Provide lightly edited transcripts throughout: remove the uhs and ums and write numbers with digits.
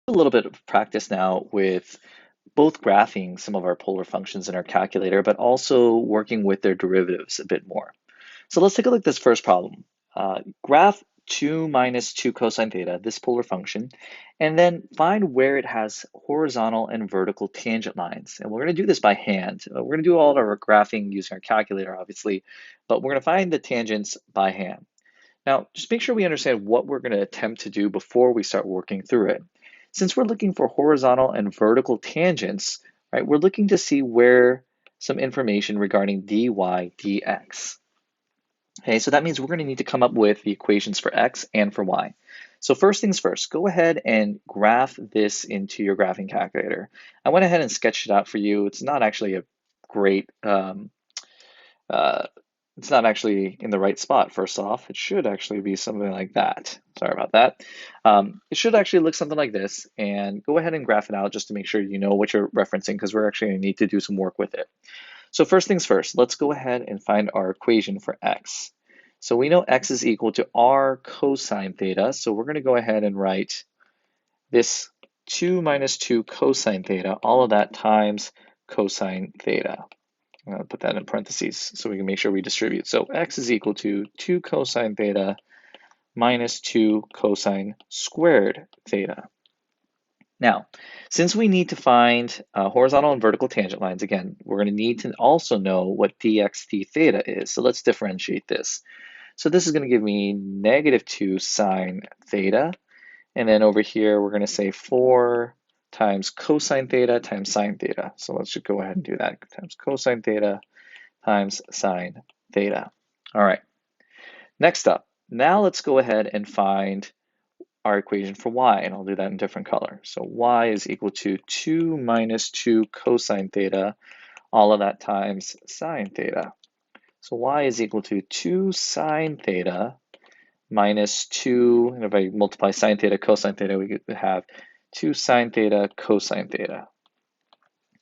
A little bit of practice now with both graphing some of our polar functions in our calculator, but also working with their derivatives a bit more. So let's take a look at this first problem. Graph 2 minus 2 cosine theta, this polar function, and then find where it has horizontal and vertical tangent lines. And we're going to do this by hand. We're going to do all of our graphing using our calculator, obviously, but we're going to find the tangents by hand. Now, just make sure we understand what we're going to attempt to do before we start working through it. Since we're looking for horizontal and vertical tangents, right, we're looking to see where some information regarding dy dx. Okay, so that means we're going to need to come up with the equations for x and for y. So first things first, go ahead and graph this into your graphing calculator. I went ahead and sketched it out for you. It's not actually a great uh, it's not actually in the right spot, first off. It should actually be something like that. Sorry about that. It should actually look something like this, and go ahead and graph it out just to make sure you know what you're referencing, because we're actually going to need to do some work with it. So first things first, let's go ahead and find our equation for x. So we know x is equal to r cosine theta, so we're going to go ahead and write this 2 minus 2 cosine theta, all of that times cosine theta. I'll put that in parentheses so we can make sure we distribute. So x is equal to 2 cosine theta minus 2 cosine squared theta. Now, since we need to find horizontal and vertical tangent lines, again, we're going to need to also know what dx d theta is. So let's differentiate this. So this is going to give me negative 2 sine theta. And then over here, we're going to say 4 times cosine theta times sine theta. So let's just go ahead and do that. Times cosine theta times sine theta. All right, next up, now let's go ahead and find our equation for y, and I'll do that in different color. So y is equal to 2 minus 2 cosine theta, all of that times sine theta. So y is equal to 2 sine theta minus 2, and if I multiply sine theta, cosine theta, we could have 2 sine theta cosine theta.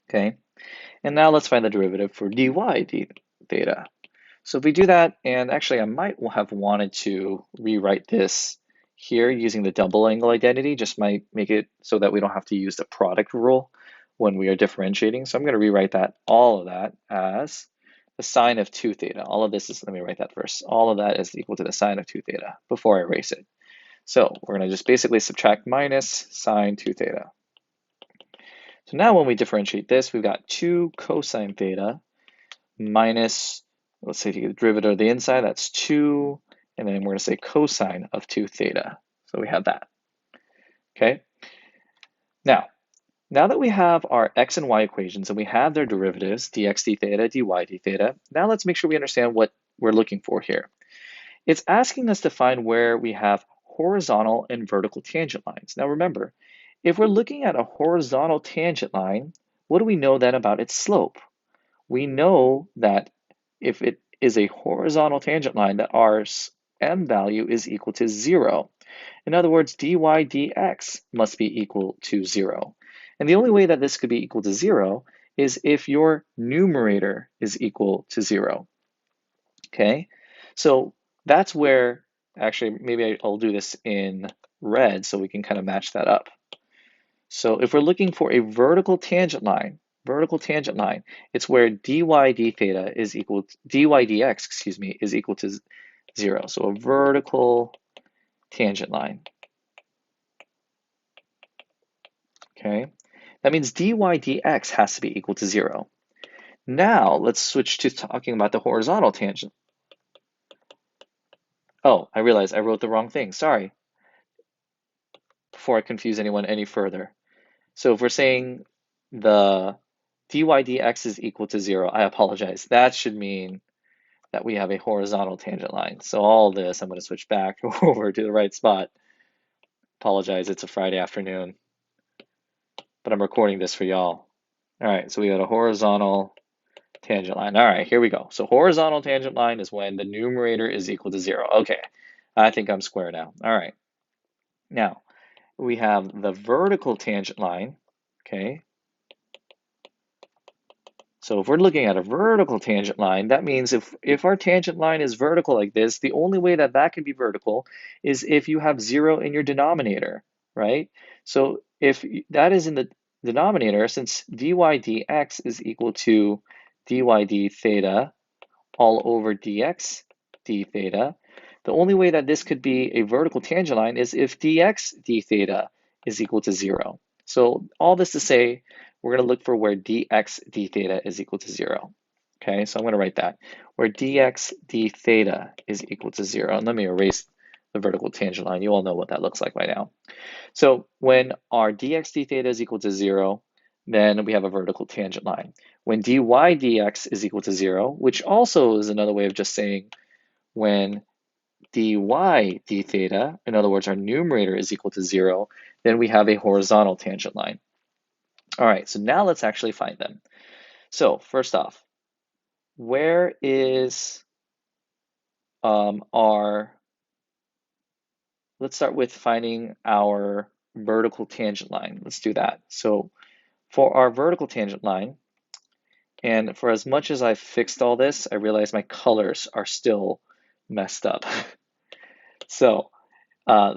Okay, and now let's find the derivative for dy d theta. So if we do that, and actually I might have wanted to rewrite this here using the double angle identity, just might make it so that we don't have to use the product rule when we are differentiating. So I'm going to rewrite that, all of that, as the sine of 2 theta. All of this is, let me write that first. All of that is equal to the sine of 2 theta before I erase it. So we're going to just basically subtract minus sine 2 theta. So now when we differentiate this, we've got 2 cosine theta minus, let's say to get the derivative of the inside, that's 2, and then we're going to say cosine of 2 theta. So we have that. Okay. Now that we have our x and y equations and we have their derivatives, dx d theta, dy d theta, now let's make sure we understand what we're looking for here. It's asking us to find where we have horizontal and vertical tangent lines. Now remember, if we're looking at a horizontal tangent line, what do we know then about its slope? We know that if it is a horizontal tangent line, that our m value is equal to 0. In other words, dy dx must be equal to 0. And the only way that this could be equal to 0 is if your numerator is equal to 0. Okay, so that's where, actually, maybe I'll do this in red so we can kind of match that up. So if we're looking for a vertical tangent line, it's where dy d theta is equal to, dy dx, excuse me, is equal to 0. So a vertical tangent line. Okay, that means dy dx has to be equal to 0. Now let's switch to talking about the horizontal tangent. Oh, I realized I wrote the wrong thing. Sorry. Before I confuse anyone any further. So if we're saying the dy dx is equal to 0, I apologize. That should mean that we have a horizontal tangent line. So all this, I'm going to switch back over to the right spot. Apologize, it's a Friday afternoon, but I'm recording this for y'all. All right, so we got a horizontal tangent line. All right, here we go. So horizontal tangent line is when the numerator is equal to 0. Okay, I think I'm square now. All right, now we have the vertical tangent line, okay? So if we're looking at a vertical tangent line, that means if our tangent line is vertical like this, the only way that that can be vertical is if you have 0 in your denominator, right? So if that is in the denominator, since dy dx is equal to dy d theta all over dx d theta, the only way that this could be a vertical tangent line is if dx d theta is equal to 0. So all this to say, we're going to look for where dx d theta is equal to 0. Okay, so I'm going to write that, where dx d theta is equal to 0. And let me erase the vertical tangent line. You all know what that looks like by now. So when our dx d theta is equal to 0, then we have a vertical tangent line. When dy dx is equal to 0, which also is another way of just saying when dy d theta, in other words, our numerator is equal to 0, then we have a horizontal tangent line. All right, so now let's actually find them. So first off, where is let's start with finding our vertical tangent line. Let's do that. So for our vertical tangent line, and for as much as I've fixed all this, I realize my colors are still messed up. So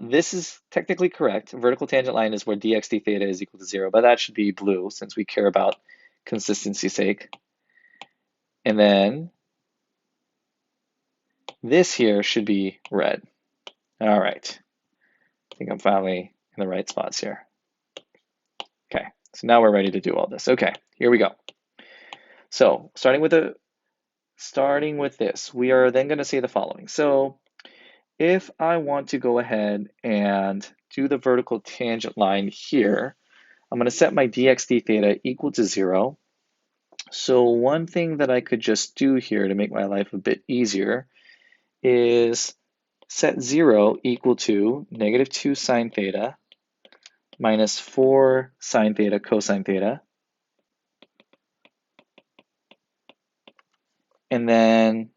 this is technically correct. Vertical tangent line is where dx d theta is equal to 0, but that should be blue since we care about consistency's sake. And then this here should be red. All right. I think I'm finally in the right spots here. Okay, so now we're ready to do all this. Okay, here we go. So starting with this, we are then going to say the following. So if I want to go ahead and do the vertical tangent line here, I'm going to set my dx d theta equal to 0. So one thing that I could just do here to make my life a bit easier is set 0 equal to -2 sine theta minus 4 sine theta cosine theta. And then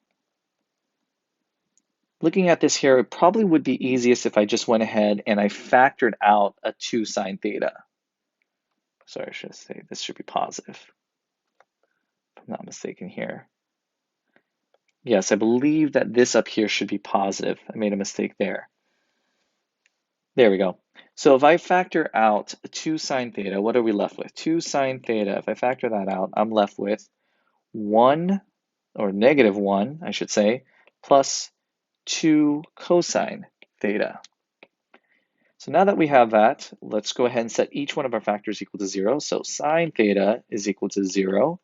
looking at this here, it probably would be easiest if I just went ahead and I factored out a 2 sine theta. Sorry, I should say this should be positive, if I'm not mistaken here. Yes, I believe that this up here should be positive. I made a mistake there. There we go. So if I factor out 2 sine theta, what are we left with? 2 sine theta, if I factor that out, I'm left with 1, or -1, I should say, plus 2 cosine theta. So now that we have that, let's go ahead and set each one of our factors equal to 0. So sine theta is equal to 0.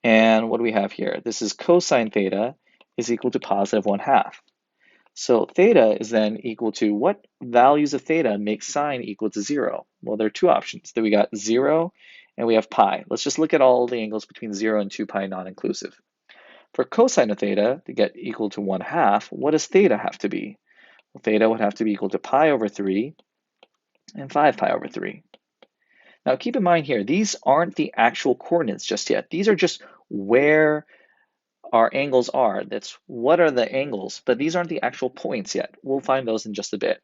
And what do we have here? This is cosine theta is equal to positive 1/2. So theta is then equal to, what values of theta make sine equal to 0? Well, there are two options. Then we got 0 and we have pi. Let's just look at all the angles between 0 and 2 pi non-inclusive. For cosine of theta to get equal to 1/2, what does theta have to be? Well, theta would have to be equal to pi over 3 and 5 pi over 3. Now keep in mind here, these aren't the actual coordinates just yet. These are just where our angles are. That's what are the angles, but these aren't the actual points yet. We'll find those in just a bit.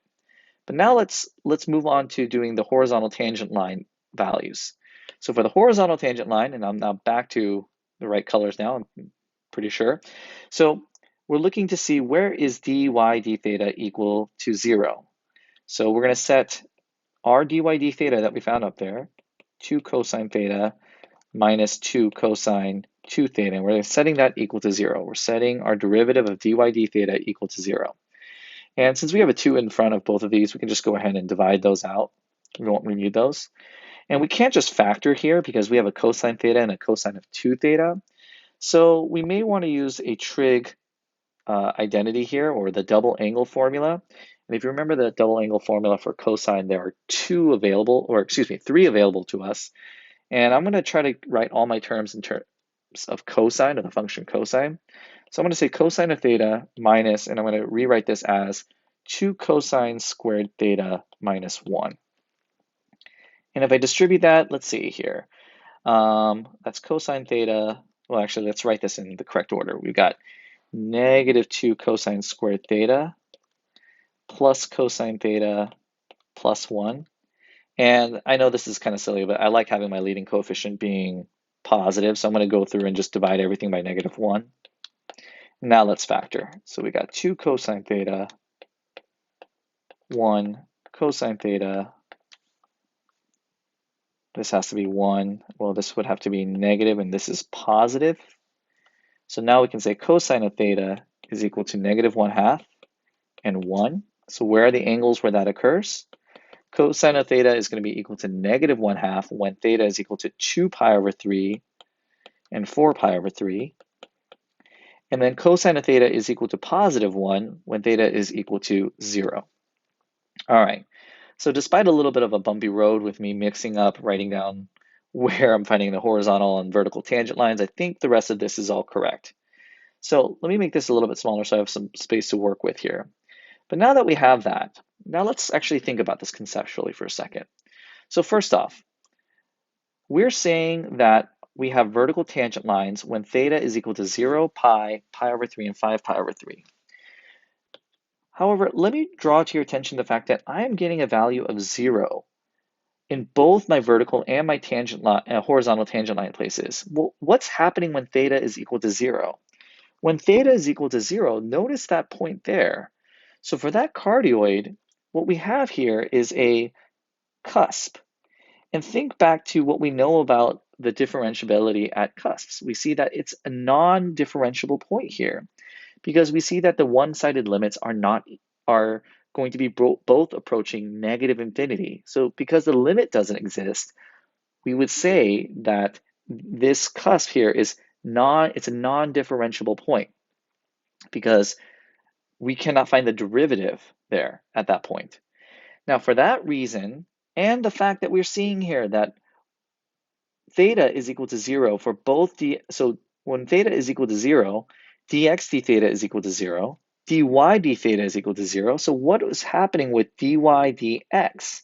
But now let's move on to doing the horizontal tangent line values. So for the horizontal tangent line, and I'm now back to the right colors now, I'm pretty sure. So we're looking to see where is dy d theta equal to 0. So we're going to set our dy d theta that we found up there, 2 cosine theta minus 2 cosine 2 theta, and we're setting that equal to 0. We're setting our derivative of dy d theta equal to 0. And since we have a 2 in front of both of these, we can just go ahead and divide those out. We won't renew those. And we can't just factor here because we have a cosine theta and a cosine of 2 theta. So we may want to use a trig identity here, or the double angle formula. And if you remember the double angle formula for cosine, there are 3 available to us. And I'm going to try to write all my terms in terms of cosine, of the function cosine. So I'm going to say cosine of theta minus, and I'm going to rewrite this as 2 cosine squared theta minus 1. And if I distribute that, let's see here. That's cosine theta. Well, actually, let's write this in the correct order. We've got -2 cosine squared theta plus cosine theta plus 1. And I know this is kind of silly, but I like having my leading coefficient being positive. So I'm going to go through and just divide everything by -1. Now let's factor. So we got 2 cosine theta, 1 cosine theta, This has to be 1. Well, this would have to be negative, and this is positive. So now we can say cosine of theta is equal to negative 1/2 and 1. So where are the angles where that occurs? Cosine of theta is going to be equal to negative 1/2 when theta is equal to 2 pi over 3 and 4 pi over 3. And then cosine of theta is equal to positive 1 when theta is equal to 0. All right, so despite a little bit of a bumpy road with me mixing up, writing down where I'm finding the horizontal and vertical tangent lines, I think the rest of this is all correct. So let me make this a little bit smaller so I have some space to work with here. But now that we have that, now let's actually think about this conceptually for a second. So first off, we're saying that we have vertical tangent lines when theta is equal to 0, pi, pi over 3, and 5 pi over 3. However, let me draw to your attention the fact that I am getting a value of 0 in both my vertical and my tangent line, horizontal tangent line places. Well, what's happening when theta is equal to 0? When theta is equal to 0, notice that point there. So for that cardioid, what we have here is a cusp. And think back to what we know about the differentiability at cusps. We see that it's a non-differentiable point here because we see that the one-sided limits are going to be both approaching negative infinity. So because the limit doesn't exist, we would say that this cusp here is it's a non-differentiable point because we cannot find the derivative there at that point. Now, for that reason, and the fact that we're seeing here that theta is equal to 0 for both so when theta is equal to 0, dx d theta is equal to 0, dy d theta is equal to 0. So what is happening with dy dx?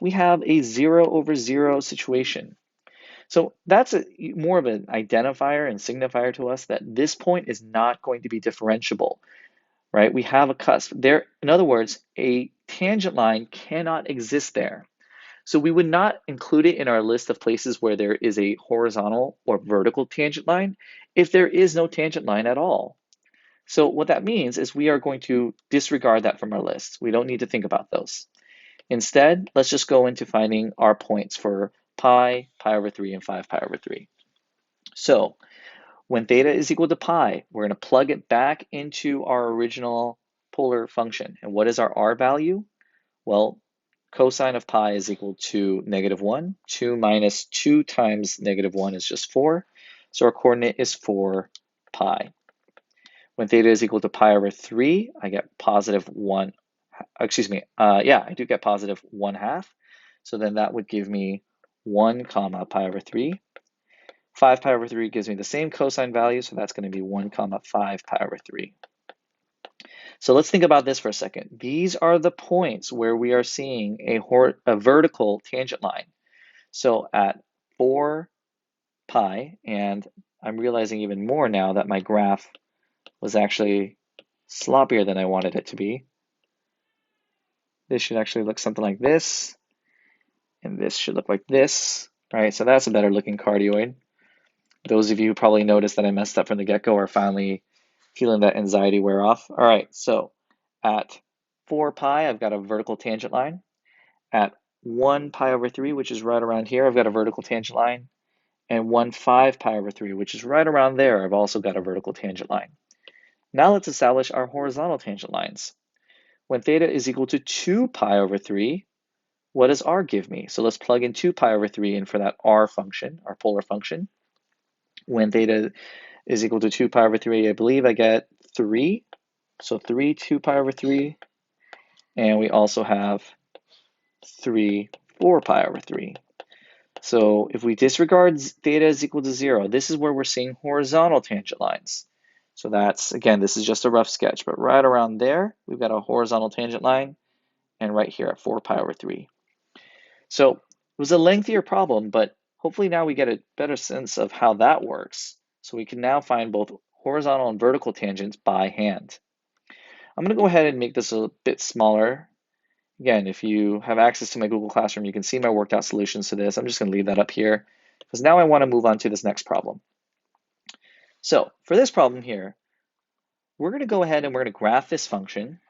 We have a 0 over 0 situation. So that's more of an identifier and signifier to us that this point is not going to be differentiable, right? We have a cusp. There, in other words, a tangent line cannot exist there. So we would not include it in our list of places where there is a horizontal or vertical tangent line if there is no tangent line at all. So what that means is we are going to disregard that from our list. We don't need to think about those. Instead, let's just go into finding our points for pi, pi over 3, and 5 pi over 3. So when theta is equal to pi, we're going to plug it back into our original polar function. And what is our r value? Well, cosine of pi is equal to negative 1. 2 minus 2 times negative 1 is just 4. So our coordinate is 4 pi. When theta is equal to pi over 3, I get positive 1. I do get positive 1/2. So then that would give me 1 comma pi over 3. 5 pi over 3 gives me the same cosine value, so that's going to be 1 comma 5 pi over 3. So let's think about this for a second. These are the points where we are seeing a vertical tangent line. So at 4 pi, and I'm realizing even more now that my graph was actually sloppier than I wanted it to be. This should actually look something like this, and this should look like this, right? So that's a better looking cardioid. Those of you who probably noticed that I messed up from the get-go are finally feeling that anxiety wear off. All right, so at 4 pi, I've got a vertical tangent line. At 1 pi over 3, which is right around here, I've got a vertical tangent line. And 1/5 pi over 3, which is right around there, I've also got a vertical tangent line. Now let's establish our horizontal tangent lines. When theta is equal to 2 pi over 3, what does r give me? So let's plug in 2 pi over 3 in for that r function, our polar function. When theta is equal to 2 pi over 3, I believe I get 3. So 2 pi over 3. And we also have 4 pi over 3. So if we disregard theta is equal to 0, this is where we're seeing horizontal tangent lines. So that's, again, this is just a rough sketch, but right around there, we've got a horizontal tangent line, and right here at 4 pi over 3. So it was a lengthier problem, but hopefully now we get a better sense of how that works. So we can now find both horizontal and vertical tangents by hand. I'm going to go ahead and make this a bit smaller. Again, if you have access to my Google Classroom, you can see my worked out solutions to this. I'm just going to leave that up here because now I want to move on to this next problem. So for this problem here, we're going to go ahead and we're going to graph this function,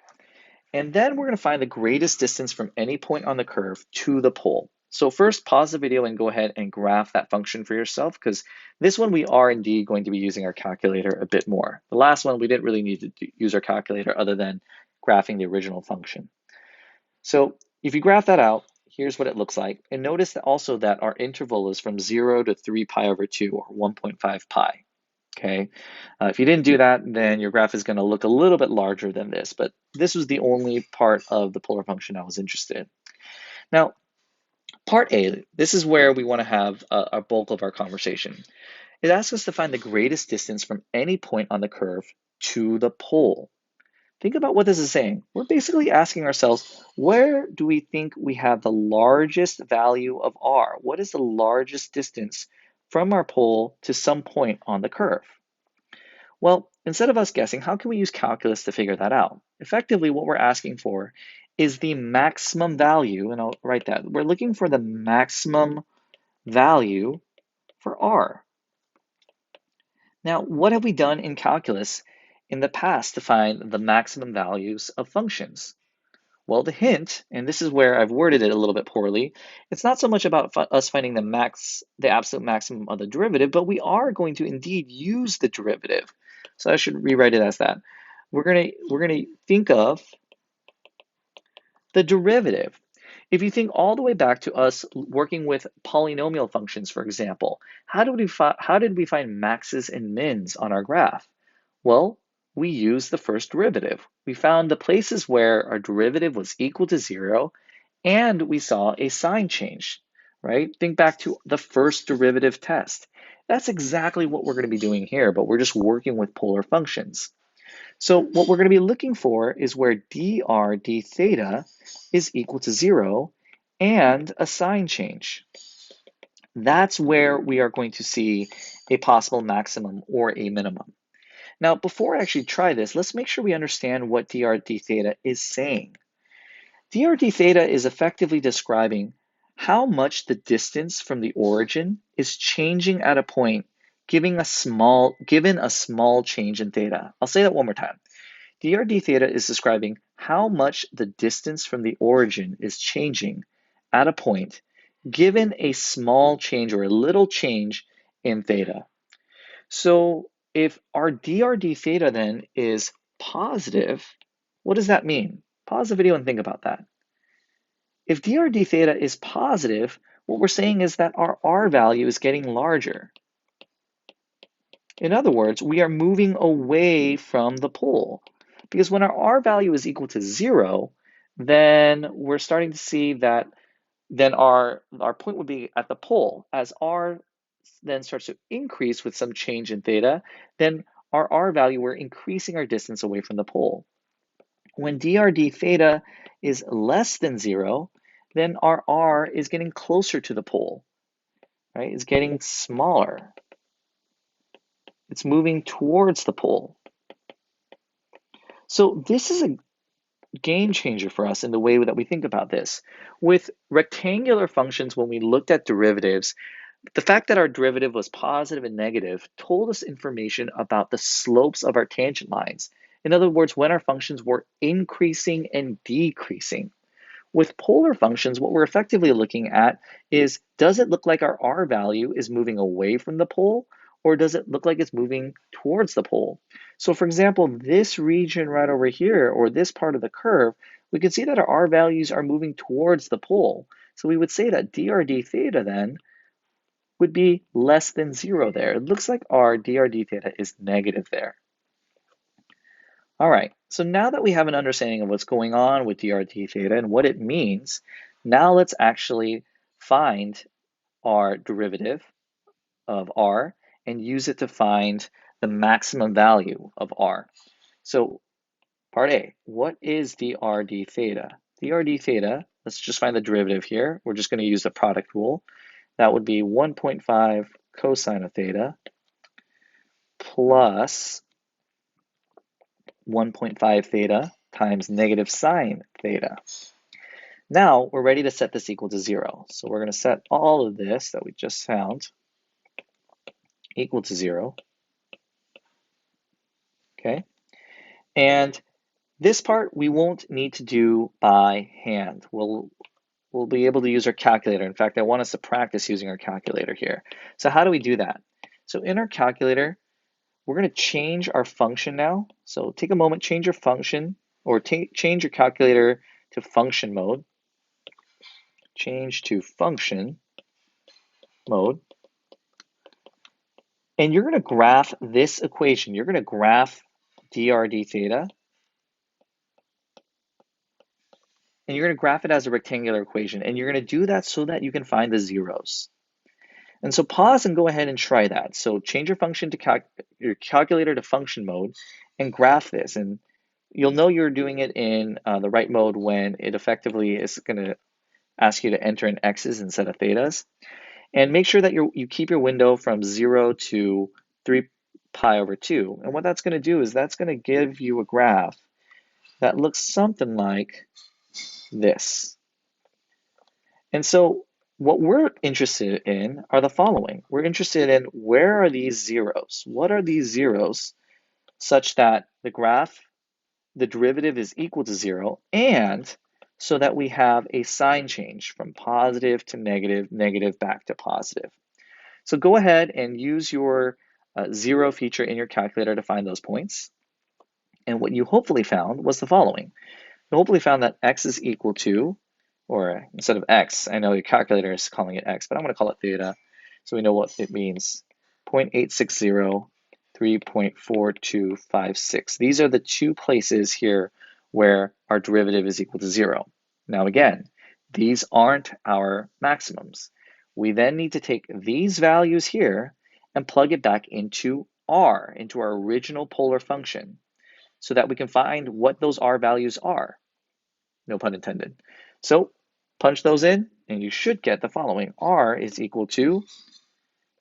and then we're going to find the greatest distance from any point on the curve to the pole. So first, pause the video and go ahead and graph that function for yourself, because this one we are indeed going to be using our calculator a bit more. The last one, we didn't really need to use our calculator other than graphing the original function. So if you graph that out, here's what it looks like. And notice that also that our interval is from 0 to 3 pi over 2, or 1.5 pi. Okay, if you didn't do that, then your graph is going to look a little bit larger than this, but this was the only part of the polar function I was interested in. Now, part A, this is where we want to have a bulk of our conversation. It asks us to find the greatest distance from any point on the curve to the pole. Think about what this is saying. We're basically asking ourselves, where do we think we have the largest value of r? What is the largest distance from our pole to some point on the curve? Well, instead of us guessing, how can we use calculus to figure that out? Effectively, what we're asking for is the maximum value, and I'll write that. We're looking for the maximum value for r. Now, what have we done in calculus in the past to find the maximum values of functions? Well, the hint, and this is where I've worded it a little bit poorly, it's not so much about us finding the absolute maximum of the derivative, but we are going to indeed use the derivative. So I should rewrite it as that. We're gonna think of the derivative. If you think all the way back to us working with polynomial functions, for example, how did we find maxes and mins on our graph? Well, we used the first derivative. We found the places where our derivative was equal to 0, and we saw a sign change, right? Think back to the first derivative test. That's exactly what we're going to be doing here, but we're just working with polar functions. So what we're going to be looking for is where dr d theta is equal to 0 and a sign change. That's where we are going to see a possible maximum or a minimum. Now, before I actually try this, let's make sure we understand what dr d theta is saying. Dr d theta is effectively describing how much the distance from the origin is changing at a point given a small change in theta. I'll say that one more time. Dr d theta is describing how much the distance from the origin is changing at a point given a small change or a little change in theta. So if our dr d theta then is positive, what does that mean? Pause the video and think about that. If dr d theta is positive, what we're saying is that our r value is getting larger. In other words, we are moving away from the pole. Because when our r value is equal to 0, then we're starting to see that then our point would be at the pole. As r then starts to increase with some change in theta, then our r value, we're increasing our distance away from the pole. When dr d theta is less than 0, then our r is getting closer to the pole, right? It's getting smaller. It's moving towards the pole. So this is a game changer for us in the way that we think about this. With rectangular functions, when we looked at derivatives, the fact that our derivative was positive and negative told us information about the slopes of our tangent lines. In other words, when our functions were increasing and decreasing. With polar functions, what we're effectively looking at is, does it look like our r value is moving away from the pole, or does it look like it's moving towards the pole? So for example, this region right over here, or this part of the curve, we can see that our r values are moving towards the pole. So we would say that dr d theta then would be less than 0 there. It looks like our dr d theta is negative there. All right, so now that we have an understanding of what's going on with dr d theta and what it means, now let's actually find our derivative of r and use it to find the maximum value of r. So part A, what is dr d theta? Dr d theta, let's just find the derivative here. We're just going to use the product rule. That would be 1.5 cosine of theta plus 1.5 theta times negative sine theta. Now we're ready to set this equal to 0. So we're going to set all of this that we just found equal to 0. Okay. And this part we won't need to do by hand. We'll we'll be able to use our calculator. In fact, I want us to practice using our calculator here. So how do we do that? So in our calculator, we're going to change our function now. So take a moment, change your function, or change your calculator to function mode. Change to function mode. And you're going to graph this equation. You're going to graph drd theta. And you're going to graph it as a rectangular equation. And you're going to do that so that you can find the zeros. And so pause and go ahead and try that. So change your function to your calculator to function mode and graph this. And you'll know you're doing it in the right mode when it effectively is going to ask you to enter in x's instead of thetas. And make sure that you keep your window from 0 to 3 pi over 2. And what that's going to do is that's going to give you a graph that looks something like this. And so what we're interested in are the following. We're interested in where are these zeros? What are these zeros such that the graph, the derivative is equal to 0, and so that we have a sign change from positive to negative, negative back to positive. So go ahead and use your 0 feature in your calculator to find those points. And what you hopefully found was the following. You hopefully found that x is equal to, or instead of x, I know your calculator is calling it x, but I'm going to call it theta, so we know what it means. 0.860, 3.4256. These are the two places here where our derivative is equal to 0. Now again, these aren't our maximums. We then need to take these values here and plug it back into r, into our original polar function, so that we can find what those r values are. No pun intended. So punch those in, and you should get the following. R is equal to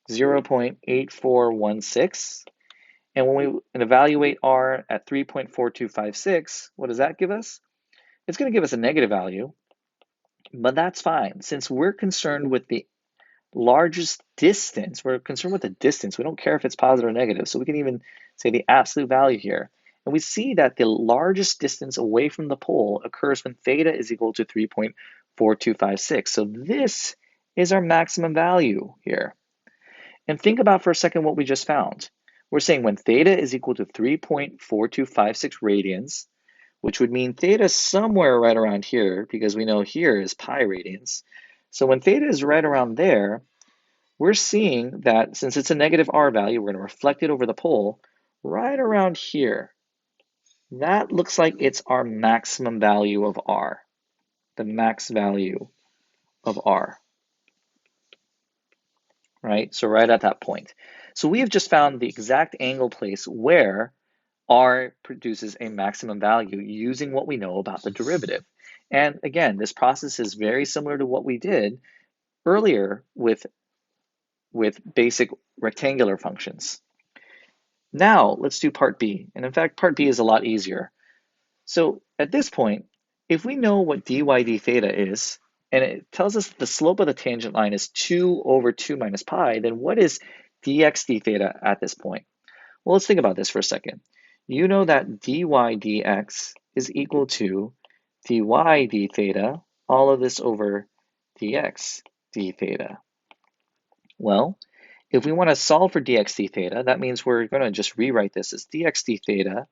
0.8416. And when we evaluate R at 3.4256, what does that give us? It's going to give us a negative value, but that's fine. Since we're concerned with the largest distance, we're concerned with the distance. We don't care if it's positive or negative. So we can even say the absolute value here. And we see that the largest distance away from the pole occurs when theta is equal to 3.4256. So this is our maximum value here. And think about for a second what we just found. We're saying when theta is equal to 3.4256 radians, which would mean theta is somewhere right around here, because we know here is pi radians. So when theta is right around there, we're seeing that since it's a negative r value, we're going to reflect it over the pole right around here. That looks like it's our maximum value of r, the max value of r, right? So right at that point. So we have just found the exact angle place where r produces a maximum value using what we know about the derivative. And again, this process is very similar to what we did earlier with basic rectangular functions. Now let's do part B. And in fact, part B is a lot easier. So at this point, if we know what dy d theta is, and it tells us that the slope of the tangent line is 2 over 2 minus pi, then what is dx d theta at this point? Well, let's think about this for a second. You know that dy dx is equal to dy d theta, all of this over dx d theta. Well, if we want to solve for dx d theta, that means we're going to just rewrite this as dx d theta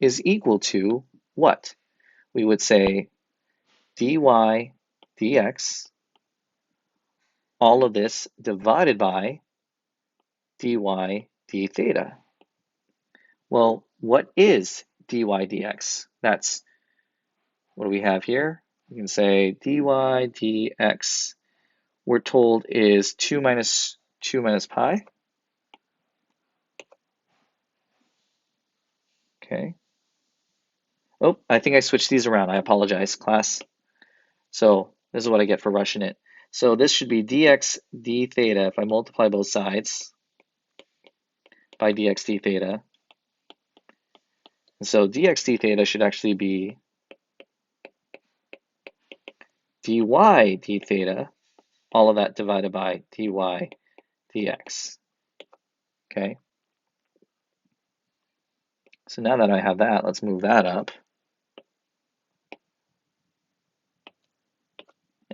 is equal to what? We would say dy dx, all of this divided by dy d theta. Well, what is dy dx? That's what do we have here? We can say dy dx, we're told is 2 minus pi. Okay. Oh, I think I switched these around. I apologize, class. So this is what I get for rushing it. So this should be dx d theta if I multiply both sides by dx d theta. And so dx d theta should actually be dy d theta, all of that divided by dy dx. Okay. So now that I have that, let's move that up.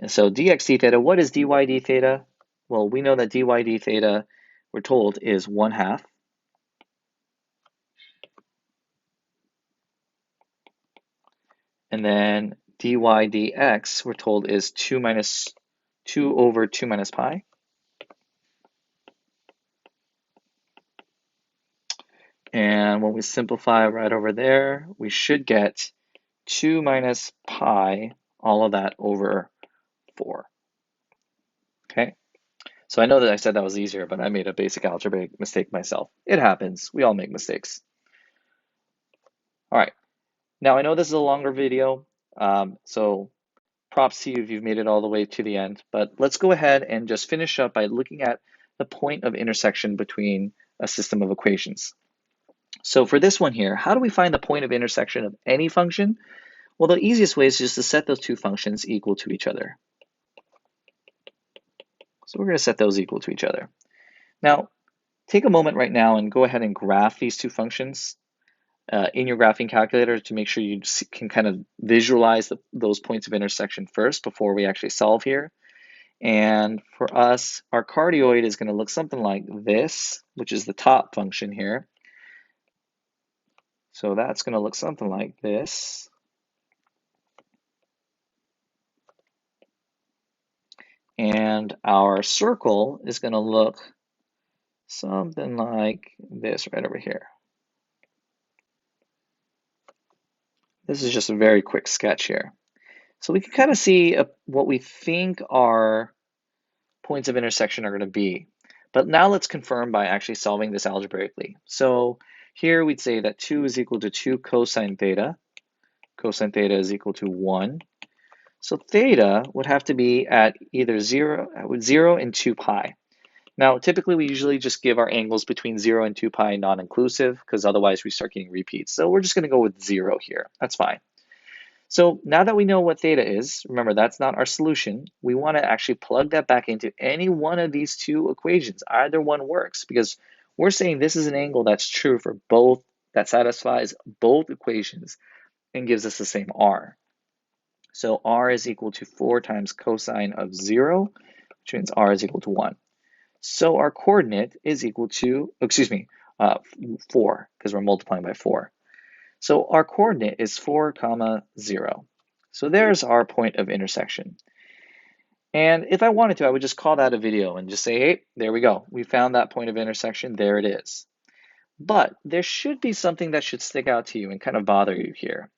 And so dx d theta, what is dy d theta? Well, we know that dy d theta, we're told, is 1/2. And then dy dx, we're told, is 2 over 2 minus pi. And when we simplify right over there, we should get 2 minus pi, all of that over 4. Okay, so I know that I said that was easier, but I made a basic algebraic mistake myself. It happens. We all make mistakes. All right, now I know this is a longer video, so props to you if you've made it all the way to the end, but let's go ahead and just finish up by looking at the point of intersection between a system of equations. So for this one here, how do we find the point of intersection of any function? Well, the easiest way is just to set those two functions equal to each other. So we're going to set those equal to each other. Now, take a moment right now and go ahead and graph these two functions in your graphing calculator to make sure you can kind of visualize those points of intersection first before we actually solve here. And for us, our cardioid is going to look something like this, which is the top function here. So that's going to look something like this. And our circle is going to look something like this right over here. This is just a very quick sketch here. So we can kind of see what we think our points of intersection are going to be. But now let's confirm by actually solving this algebraically. So here we'd say that 2 is equal to 2 cosine theta. Cosine theta is equal to 1. So theta would have to be at either 0 and 2 pi. Now, typically we usually just give our angles between 0 and 2 pi non-inclusive because otherwise we start getting repeats. So we're just going to go with 0 here. That's fine. So now that we know what theta is, remember that's not our solution. We want to actually plug that back into any one of these two equations. Either one works because we're saying this is an angle that's true for both, that satisfies both equations and gives us the same r. So r is equal to 4 times cosine of 0, which means r is equal to 1. So our coordinate is equal to, 4, because we're multiplying by 4. So our coordinate is 4, 0. So there's our point of intersection. And if I wanted to, I would just call that a video and just say, hey, there we go. We found that point of intersection. There it is. But there should be something that should stick out to you and kind of bother you here.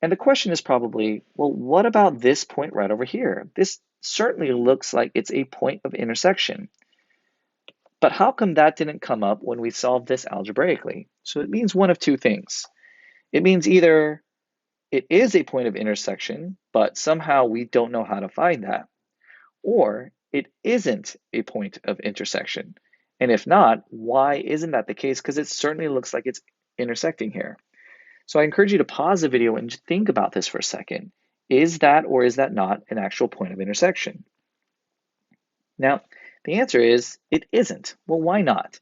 And the question is probably, well, what about this point right over here? This certainly looks like it's a point of intersection. But how come that didn't come up when we solved this algebraically? So it means one of two things. It means either it is a point of intersection, but somehow we don't know how to find that, or it isn't a point of intersection. And if not, why isn't that the case? Because it certainly looks like it's intersecting here. So I encourage you to pause the video and think about this for a second. Is that or is that not an actual point of intersection? Now, the answer is it isn't. Well, why not?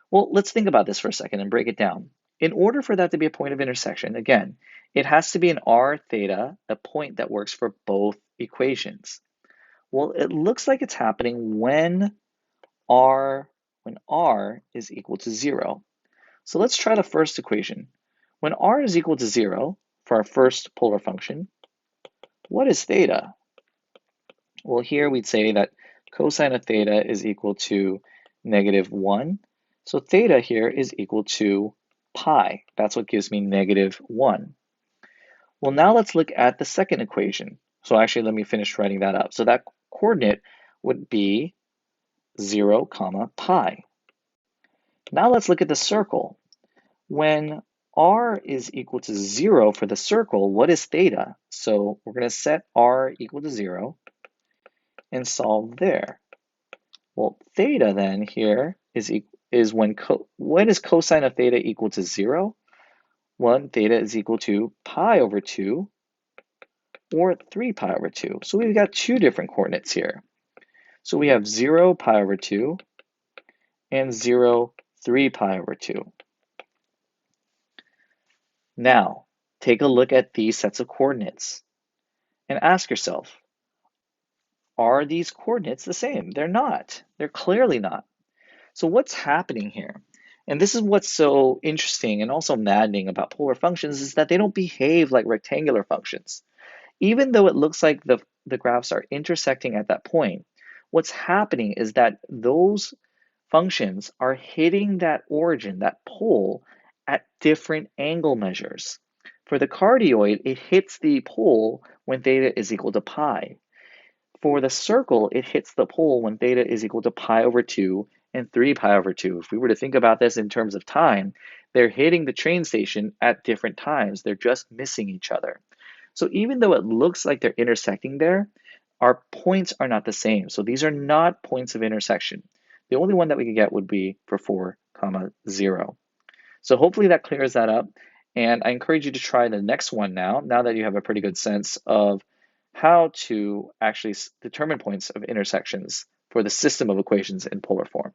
Well, let's think about this for a second and break it down. In order for that to be a point of intersection, again, it has to be an r theta, a point that works for both equations. Well, it looks like it's happening when r is equal to 0. So let's try the first equation. When r is equal to 0 for our first polar function, what is theta? Well, here we'd say that cosine of theta is equal to -1. So theta here is equal to pi. That's what gives me -1. Well, now let's look at the second equation. So actually, let me finish writing that up. So that coordinate would be 0, pi. Now let's look at the circle. When r is equal to 0 for the circle, what is theta? So we're going to set r equal to 0 and solve there. Well, theta then here is when is cosine of theta equal to 0? 1 theta is equal to pi over 2 or 3 pi over 2. So we've got two different coordinates here. So we have 0 pi over 2 and 0 3 pi over 2. Now, take a look at these sets of coordinates and ask yourself, are these coordinates the same? They're not. They're clearly not. So what's happening here? And this is what's so interesting and also maddening about polar functions is that they don't behave like rectangular functions. Even though it looks like the graphs are intersecting at that point, what's happening is that those functions are hitting that origin, that pole, at different angle measures. For the cardioid, it hits the pole when theta is equal to pi. For the circle, it hits the pole when theta is equal to pi over 2 and 3 pi over 2. If we were to think about this in terms of time, they're hitting the train station at different times. They're just missing each other. So even though it looks like they're intersecting there, our points are not the same. So these are not points of intersection. The only one that we could get would be for 4, comma 0. So hopefully that clears that up. And I encourage you to try the next one now that you have a pretty good sense of how to actually determine points of intersections for the system of equations in polar form.